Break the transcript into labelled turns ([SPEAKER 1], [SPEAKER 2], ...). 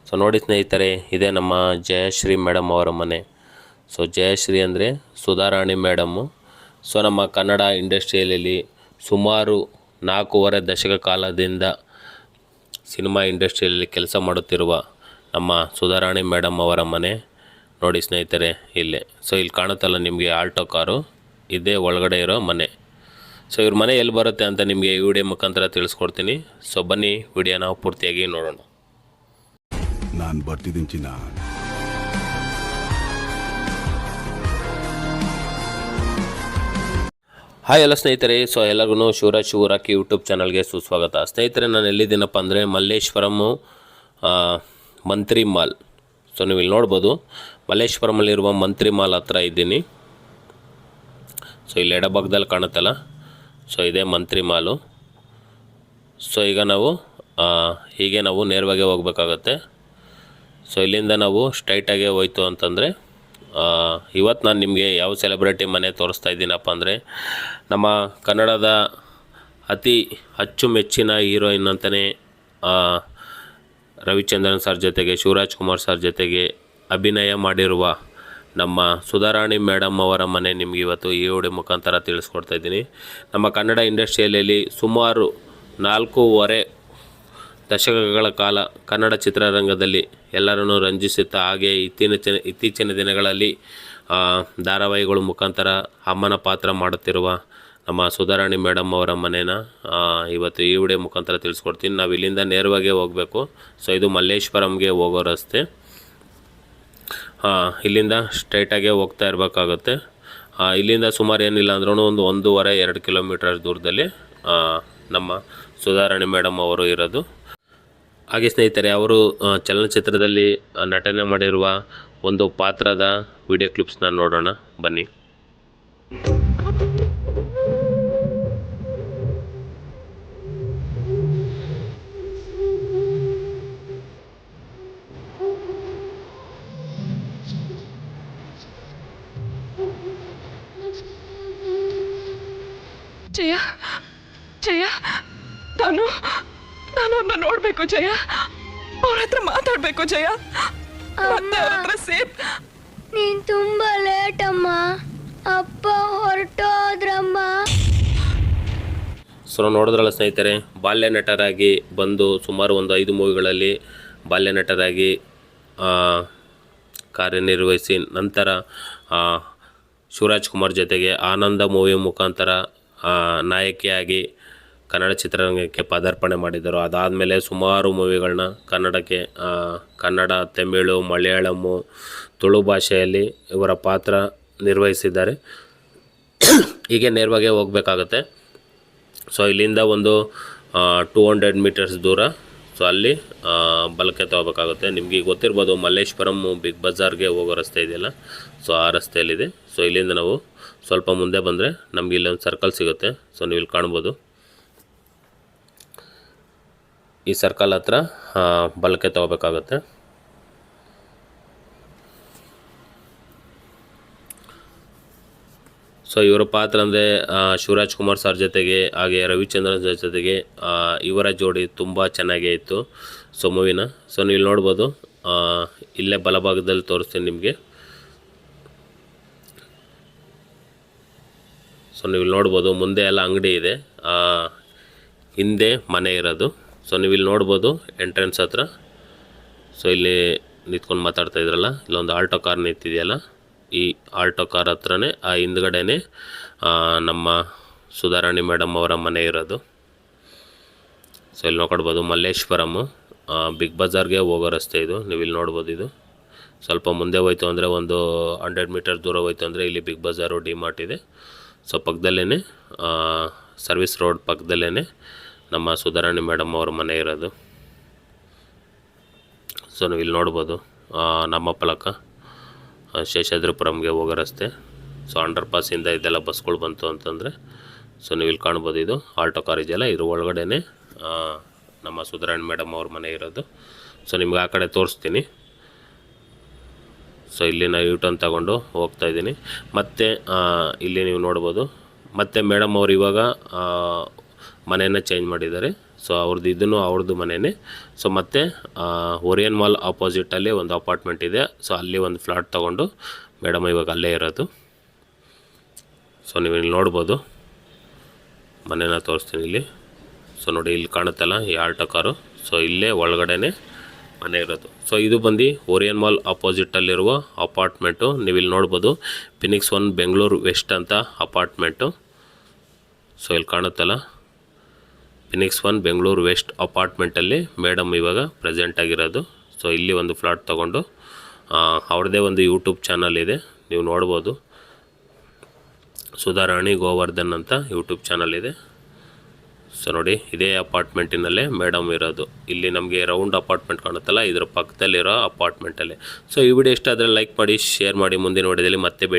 [SPEAKER 1] So ನೋಡಿ ಸ್ನೇಹಿತರೆ, ಇದೇ ನಮ್ಮ ಜಯಶ್ರೀ ಮೇಡಮ್ ಅವರ ಮನೆ. ಸೊ ಜಯಶ್ರೀ ಅಂದರೆ ಸುಧಾರಾಣಿ ಮೇಡಮ್ಮು. ಸೊ ನಮ್ಮ ಕನ್ನಡ ಇಂಡಸ್ಟ್ರಿಯಲ್ಲಿ ಸುಮಾರು 4.5 ದಶಕ ಕಾಲದಿಂದ ಸಿನಿಮಾ ಇಂಡಸ್ಟ್ರಿಯಲ್ಲಿ ಕೆಲಸ ಮಾಡುತ್ತಿರುವ ನಮ್ಮ ಸುಧಾರಾಣಿ ಮೇಡಮ್ ಅವರ ಮನೆ ನೋಡಿ ಸ್ನೇಹಿತರೆ ಇಲ್ಲೇ. ಸೊ ಇಲ್ಲಿ ಕಾಣುತ್ತಲ್ಲ ನಿಮಗೆ ಆಲ್ಟೋ ಕಾರು, ಇದೇ ಒಳಗಡೆ ಇರೋ ಮನೆ. ಸೊ ಇವ್ರ ಮನೆ ಎಲ್ಲಿ ಬರುತ್ತೆ ಅಂತ ನಿಮಗೆ ಈ ವಿಡಿಯೋ ಮುಖಾಂತರ ತಿಳಿಸ್ಕೊಡ್ತೀನಿ. ಸೊ ಬನ್ನಿ ವಿಡಿಯೋನ ಪೂರ್ತಿಯಾಗಿ ನೋಡೋಣ.
[SPEAKER 2] ನಾನು ಬರ್ತಿದ್ದೀನಿ ಚಿನ್ನ.
[SPEAKER 1] ಹಾಯ್ ಎಲ್ಲ ಸ್ನೇಹಿತರೆ, ಸೊ ಎಲ್ಲರಿಗೂ ಶಿವರಾಜ್ ಶಿವರಾಕಿ ಯೂಟ್ಯೂಬ್ ಚಾನಲ್ಗೆ ಸುಸ್ವಾಗತ. ಸ್ನೇಹಿತರೆ, ನಾನು ಎಲ್ಲಿದ್ದೀನಪ್ಪ ಅಂದರೆ ಮಲ್ಲೇಶ್ವರಮು ಮಂತ್ರಿ ಮಾಲ್. ಸೊ ನೀವು ಇಲ್ಲಿ ನೋಡ್ಬೋದು, ಮಲ್ಲೇಶ್ವರಮಲ್ಲಿರುವ ಮಂತ್ರಿ ಮಾಲ್ ಹತ್ರ ಇದ್ದೀನಿ. ಸೊ ಇಲ್ಲಿ ಎಡಭಾಗದಲ್ಲಿ ಕಾಣುತ್ತಲ್ಲ, ಸೊ ಇದೇ ಮಂತ್ರಿ ಮಾಲು. ಸೊ ಈಗ ನಾವು ಹೀಗೆ ನಾವು ನೇರವಾಗಿ ಹೋಗ್ಬೇಕಾಗತ್ತೆ. ಸೊ ಇಲ್ಲಿಂದ ನಾವು ಸ್ಟ್ರೈಟಾಗೆ ಹೋಯ್ತು ಅಂತಂದರೆ ಇವತ್ತು ನಾನು ನಿಮಗೆ ಯಾವ ಸೆಲೆಬ್ರಿಟಿ ಮನೆ ತೋರಿಸ್ತಾ ಇದ್ದೀನಪ್ಪ ಅಂದರೆ ನಮ್ಮ ಕನ್ನಡದ ಅತಿ ಅಚ್ಚುಮೆಚ್ಚಿನ ಹೀರೋಯಿನ್ ಅಂತಲೇ ರವಿಚಂದ್ರನ್ ಸರ್ ಜೊತೆಗೆ ಶಿವರಾಜ್ ಕುಮಾರ್ ಸರ್ ಜೊತೆಗೆ ಅಭಿನಯ ಮಾಡಿರುವ ನಮ್ಮ ಸುಧಾರಾಣಿ ಮೇಡಮ್ ಅವರ ಮನೆ ನಿಮಗೆ ಇವತ್ತು ಈ ವಿಡಿಯೋ ಮುಖಾಂತರ ತಿಳಿಸ್ಕೊಡ್ತಾ ಇದ್ದೀನಿ. ನಮ್ಮ ಕನ್ನಡ ಇಂಡಸ್ಟ್ರಿಯಲ್ಲಿ ಸುಮಾರು 4.5 ದಶಕಗಳ ಕಾಲ ಕನ್ನಡ ಚಿತ್ರರಂಗದಲ್ಲಿ ಎಲ್ಲರನ್ನೂ ರಂಜಿಸುತ್ತಾ, ಹಾಗೆ ಇತ್ತೀಚಿನ ದಿನಗಳಲ್ಲಿ ಧಾರಾವಾಹಿಗಳ ಮುಖಾಂತರ ಅಮ್ಮನ ಪಾತ್ರ ಮಾಡುತ್ತಿರುವ ನಮ್ಮ ಸುಧಾರಾಣಿ ಮೇಡಮ್ ಅವರ ಮನೇನ ಇವತ್ತು ಈ ವಿಡಿಯೋ ಮುಖಾಂತರ ತಿಳಿಸ್ಕೊಡ್ತೀನಿ. ನಾವು ಇಲ್ಲಿಂದ ನೇರವಾಗಿ ಹೋಗಬೇಕು. ಸೊ ಇದು ಮಲ್ಲೇಶ್ವರಂಗೆ ಹೋಗೋ ರಸ್ತೆ. ಇಲ್ಲಿಂದ ಸ್ಟ್ರೈಟಾಗೆ ಹೋಗ್ತಾ ಇರಬೇಕಾಗುತ್ತೆ. ಇಲ್ಲಿಂದ ಸುಮಾರು ಏನಿಲ್ಲ ಅಂದ್ರೂ ಒಂದು 1.5-2 ಕಿಲೋಮೀಟರ್ ದೂರದಲ್ಲಿ ನಮ್ಮ ಸುಧಾರಾಣಿ ಮೇಡಮ್ ಅವರು ಇರೋದು. ಹಾಗೆ ಸ್ನೇಹಿತರೆ, ಅವರು ಚಲನಚಿತ್ರದಲ್ಲಿ ನಟನೆ ಮಾಡಿರುವ ಒಂದು ಪಾತ್ರದ ವಿಡಿಯೋ ಕ್ಲಿಪ್ಸ್ನ ನೋಡೋಣ ಬನ್ನಿ.
[SPEAKER 3] ಜಯ ಜಯ, ನಾನು ಅವ್ರನ್ನ ನೋಡ್ಬೇಕು ಜಯ. ಅವ್ರ ಹತ್ರ ಮಾತಾಡ್ಬೇಕು ಜಯ. ಮತ್ತೆ ಅವ್ರ ಹತ್ರ ಸೇಫ್.
[SPEAKER 4] ನೀನ್ ತುಂಬಾ ಲೇಟ್ ಅಮ್ಮ. ಅಪ್ಪ ಹೊರಟೋದ್ರಮ್ಮ.
[SPEAKER 1] ಸೊ ನೋಡಿದ್ರಲ್ಲ ಸ್ನೇಹಿತರೆ, ಬಾಲ್ಯ ನಟರಾಗಿ ಬಂದು ಸುಮಾರು ಒಂದು 5 ಮೂವಿಗಳಲ್ಲಿ ಬಾಲ್ಯ ನಟರಾಗಿ ಕಾರ್ಯನಿರ್ವಹಿಸಿ ನಂತರ ಶಿವರಾಜ್ ಕುಮಾರ್ ಜೊತೆಗೆ ಆನಂದ ಮೂವಿ ಮುಖಾಂತರ ನಾಯಕಿಯಾಗಿ ಕನ್ನಡ ಚಿತ್ರರಂಗಕ್ಕೆ ಪದಾರ್ಪಣೆ ಮಾಡಿದರು. ಅದಾದಮೇಲೆ ಸುಮಾರು ಮೂವಿಗಳನ್ನ ಕನ್ನಡಕ್ಕೆ ಕನ್ನಡ, ತಮಿಳು, ಮಲಯಾಳಮ್ಮು, ತುಳು ಭಾಷೆಯಲ್ಲಿ ಇವರ ಪಾತ್ರ ನಿರ್ವಹಿಸಿದ್ದಾರೆ. ಹೀಗೆ ನೇರವಾಗಿ ಹೋಗಬೇಕಾಗತ್ತೆ. ಸೊ ಇಲ್ಲಿಂದ ಒಂದು 200 ಮೀಟರ್ಸ್ ದೂರ. ಸೊ ಅಲ್ಲಿ ಬಲಕ್ಕೆ ತಗೋಬೇಕಾಗುತ್ತೆ. ನಿಮಗೆ ಗೊತ್ತಿರ್ಬೋದು, ಮಲ್ಲೇಶ್ವರಂ ಬಿಗ್ ಬಜಾರ್ಗೆ ಹೋಗೋ ರಸ್ತೆ ಇದೆಯಲ್ಲ, ಸೊ ಆ ರಸ್ತೆಯಲ್ಲಿದೆ. ಸೊ ಇಲ್ಲಿಂದ ನಾವು ಸ್ವಲ್ಪ ಮುಂದೆ ಬಂದರೆ ನಮಗೆ ಇಲ್ಲೊಂದು ಸರ್ಕಲ್ ಸಿಗುತ್ತೆ. ಸೊ ನೀವು ಇಲ್ಲಿ ಕಾಣ್ಬೋದು, ಈ ಸರ್ಕಲ್ ಹತ್ರ ಬಲಕ್ಕೆ ತಗೋಬೇಕಾಗುತ್ತೆ. ಸೊ ಇವರ ಪಾತ್ರ ಅಂದರೆ ಶಿವರಾಜ್ ಕುಮಾರ್ ಸರ್ ಜೊತೆಗೆ ಹಾಗೆ ರವಿಚಂದ್ರನ್ ಸರ್ ಜೊತೆಗೆ ಇವರ ಜೋಡಿ ತುಂಬ ಚೆನ್ನಾಗೇ ಇತ್ತು. ಸೊ ಮೂವಿನ ಸೊ ನೀವು ನೋಡ್ಬೋದು, ಇಲ್ಲೇ ಬಲಭಾಗದಲ್ಲಿ ತೋರಿಸ್ತೀನಿ ನಿಮಗೆ. ಸೊ ನೀವು ನೋಡ್ಬೋದು, ಮುಂದೆ ಎಲ್ಲ ಅಂಗಡಿ ಇದೆ, ಹಿಂದೆ ಮನೆ ಇರೋದು. ಸೊ ನೀವು ಇಲ್ಲಿ ನೋಡ್ಬೋದು ಎಂಟ್ರೆನ್ಸ್ ಹತ್ರ. ಸೊ ಇಲ್ಲಿ ನಿಂತ್ಕೊಂಡು ಮಾತಾಡ್ತಾ ಇದ್ರಲ್ಲ, ಇಲ್ಲೊಂದು ಆಲ್ಟೋ ಕಾರ್ ನಿಂತಿದೆಯಲ್ಲ, ಈ ಆಲ್ಟೋ ಕಾರ್ ಹತ್ರನೇ ಆ ಹಿಂದ್ಗಡೆನೇ ನಮ್ಮ ಸುಧಾರಾಣಿ ಮೇಡಮ್ ಅವರ ಮನೆ ಇರೋದು. ಸೊ ಇಲ್ಲಿ ನೋಡ್ಕೊಳ್ಬೋದು, ಮಲ್ಲೇಶ್ವರಮು ಬಿಗ್ ಬಜಾರ್ಗೆ ಹೋಗೋ ರಸ್ತೆ ಇದು. ನೀವು ಇಲ್ಲಿ ನೋಡ್ಬೋದು, ಇದು ಸ್ವಲ್ಪ ಮುಂದೆ ಹೋಯ್ತು ಅಂದರೆ ಒಂದು 100 ಮೀಟರ್ ದೂರ ಹೋಯ್ತು ಅಂದರೆ ಇಲ್ಲಿ ಬಿಗ್ ಬಜಾರು, ಡಿಮಾರ್ಟ್ ಇದೆ. ಸೊ ಪಕ್ಕದಲ್ಲೇ ಸರ್ವಿಸ್ ರೋಡ್ ಪಕ್ಕದಲ್ಲೇ ನಮ್ಮ ಸುಧಾರಾಣಿ ಮೇಡಮ್ ಅವ್ರ ಮನೆ ಇರೋದು. ಸೊ ನೀವು ಇಲ್ಲಿ ನೋಡ್ಬೋದು, ನಮ್ಮ ಫಲಕ ಶೇಷಾದ್ರಿಪುರಂಗೆ ಹೋಗೋ ರಸ್ತೆ. ಸೊ ಅಂಡರ್ ಪಾಸಿಂದ ಇದೆಲ್ಲ ಬಸ್ಗಳು ಬಂತು ಅಂತಂದರೆ ಸೊ ನೀವು ಇಲ್ಲಿ ಕಾಣ್ಬೋದು, ಇದು ಆಲ್ಟೋ ಕಾರ್ ಇದೆಯಲ್ಲ, ಇದ್ರ ಒಳಗಡೆ ನಮ್ಮ ಸುಧಾರಾಣಿ ಮೇಡಮ್ ಅವ್ರ ಮನೆ ಇರೋದು. ಸೊ ನಿಮ್ಗೆ ಆ ಕಡೆ ತೋರಿಸ್ತೀನಿ. ಸೊ ಇಲ್ಲಿ ನಾವು ಯೂಟರ್ನ್ ತಗೊಂಡು ಹೋಗ್ತಾಯಿದ್ದೀನಿ. ಮತ್ತು ಇಲ್ಲಿ ನೀವು ನೋಡ್ಬೋದು, ಮತ್ತು ಮೇಡಮ್ ಅವರು ಇವಾಗ ಮನೆಯನ್ನು ಚೇಂಜ್ ಮಾಡಿದ್ದಾರೆ. ಸೊ ಅವ್ರದ್ದು ಇದನ್ನು ಅವ್ರದ್ದು ಮನೆಯೇ. ಸೊ ಮತ್ತು ಓರಿಯನ್ ಮಾಲ್ ಆಪೋಸಿಟಲ್ಲಿ ಒಂದು ಅಪಾರ್ಟ್ಮೆಂಟ್ ಇದೆ. ಸೊ ಅಲ್ಲಿ ಒಂದು ಫ್ಲಾಟ್ ತೊಗೊಂಡು ಮೇಡಮ್ ಇವಾಗ ಅಲ್ಲೇ ಇರೋದು. ಸೊ ನೀವು ಇಲ್ಲಿ ನೋಡ್ಬೋದು, ಮನೇನ ತೋರಿಸ್ತೀನಿ ಇಲ್ಲಿ. ಸೊ ನೋಡಿ ಇಲ್ಲಿ ಕಾಣುತ್ತಲ್ಲ ಈ ಆಲ್ಟೋ ಕಾರು. ಸೊ ಇಲ್ಲೇ ಒಳಗಡೆನೇ ಮನೆ ಇರೋದು. ಸೊ ಇದು ಬಂದು ಓರಿಯನ್ ಮಾಲ್ ಆಪೋಸಿಟಲ್ಲಿರುವ ಅಪಾರ್ಟ್ಮೆಂಟು. ನೀವು ಇಲ್ಲಿ ನೋಡ್ಬೋದು ಫಿನಿಕ್ಸ್ 1 ಬೆಂಗಳೂರು ವೆಸ್ಟ್ ಅಂತ ಅಪಾರ್ಟ್ಮೆಂಟು. ಸೊ ಇಲ್ಲಿ ಕಾಣುತ್ತಲ್ಲ ಫಿನಿಕ್ಸ್ 1 ಬೆಂಗಳೂರು ವೆಸ್ಟ್ ಅಪಾರ್ಟ್ಮೆಂಟಲ್ಲಿ ಮೇಡಮ್ ಇವಾಗ ಪ್ರೆಸೆಂಟ್ ಆಗಿರೋದು. ಸೊ ಇಲ್ಲಿ ಒಂದು ಫ್ಲಾಟ್ ತೊಗೊಂಡು ಅವ್ರದ್ದೇ ಒಂದು ಯೂಟ್ಯೂಬ್ ಚಾನಲ್ ಇದೆ, ನೀವು ನೋಡ್ಬೋದು. ಸುಧಾರಾಣಿ ಗೋವರ್ಧನ್ ಅಂತ ಯೂಟ್ಯೂಬ್ ಚಾನಲ್ ಇದೆ. ಸೊ ನೋಡಿ ಇದೇ ಅಪಾರ್ಟ್ಮೆಂಟಿನಲ್ಲೇ ಮೇಡಮ್ ಇರೋದು. ಇಲ್ಲಿ ನಮಗೆ ರೌಂಡ್ ಅಪಾರ್ಟ್ಮೆಂಟ್ ಕಾಣುತ್ತಲ್ಲ, ಇದರ ಪಕ್ಕದಲ್ಲಿರೋ ಅಪಾರ್ಟ್ಮೆಂಟಲ್ಲೇ. ಸೊ ಈ ವಿಡಿಯೋ ಇಷ್ಟ ಆದರೆ ಲೈಕ್ ಮಾಡಿ, ಶೇರ್ ಮಾಡಿ. ಮುಂದಿನ ವಿಡಿಯೋದಲ್ಲಿ ಮತ್ತೆ ಭೇಟಿ